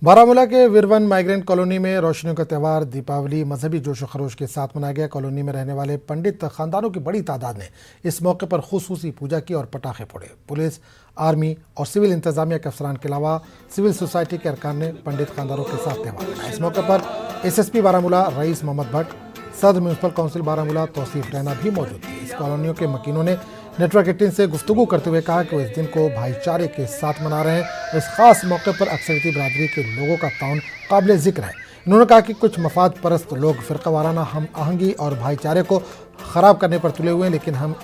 बारामूला के वीरवन migrant colony में रोशनियों का त्यौहार दीपावली मजहबी जोश खरोश के साथ मनाया गया। कॉलोनी में रहने वाले पंडित खानदानों की बड़ी तादाद ने इस मौके पर खुसूसी पूजा की और पटाखे फोड़े। पुलिस, आर्मी और सिविल इंतजामिया के अफसरान के अलावा सिविल सोसाइटी के अरकान ने पंडित खानदानों के साथ त्यौहार मनाया। इस मौके पर SSP बारामूला रईस मोहम्मद भट्ट, सदर म्यूनसिपल काउंसिल बारामूला तौसीफ रैना भी मौजूद थे। इस कॉलोनियों के मकीनों ने नेटवर्क 18 से गुफ्तगू करते हुए कहा कि वो इस दिन को भाईचारे के साथ मना रहे हैं। इस खास मौके पर अक्सरियती बिरादरी के लोगों का ताउन काबिल जिक्र है। इन्होंने कहा कि कुछ मफाद परस्त लोग फ़िरका वाराना हम आहंगी और भाईचारे को ख़राब करने पर तुले हुए हैं, लेकिन हम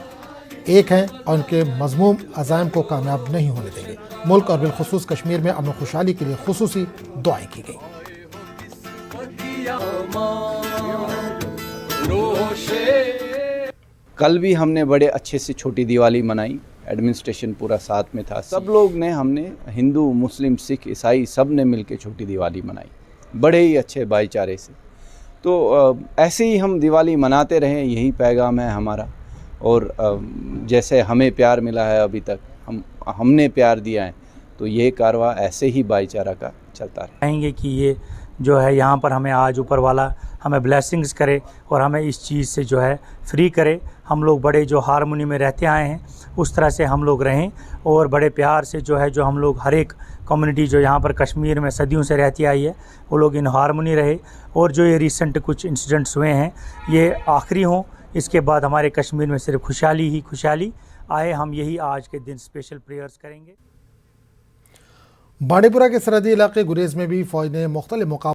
एक हैं और उनके मज़मूम अज़ाइम को कामयाब नहीं होने देंगे। मुल्क और बिलखुसूस कश्मीर में अमन खुशहाली के लिए खुसूसी दुआएं की गई। कल भी हमने बड़े अच्छे से छोटी दिवाली मनाई। एडमिनिस्ट्रेशन पूरा साथ में था, सब लोग ने, हमने हिंदू, मुस्लिम, सिख, ईसाई सब ने मिलकर छोटी दिवाली मनाई बड़े ही अच्छे भाईचारे से। तो ऐसे ही हम दिवाली मनाते रहें, यही पैगाम है हमारा। और जैसे हमें प्यार मिला है अभी तक, हमने प्यार दिया है, तो ये कारवा ऐसे ही भाईचारा का चलता रहे। चाहेंगे कि ये जो है यहाँ पर हमें आज ऊपर वाला हमें ब्लेसिंग्स करे और हमें इस चीज़ से जो है फ्री करे। हम लोग बड़े जो हारमोनी में रहते आए हैं उस तरह से हम लोग रहें और बड़े प्यार से जो है जो हम लोग हर एक कम्युनिटी जो यहाँ पर कश्मीर में सदियों से रहती आई है वो लोग इन हारमोनी रहे। और जो ये रिसेंट कुछ इंसिडेंट्स हुए हैं ये आखिरी हों, इसके बाद हमारे कश्मीर में सिर्फ खुशहाली ही खुशहाली आए। हम यही आज के दिन स्पेशल प्रेयर्स करेंगे। बांडीपुरा के सरहदी इलाके गुरेज में भी फौज ने मुख्तलिफ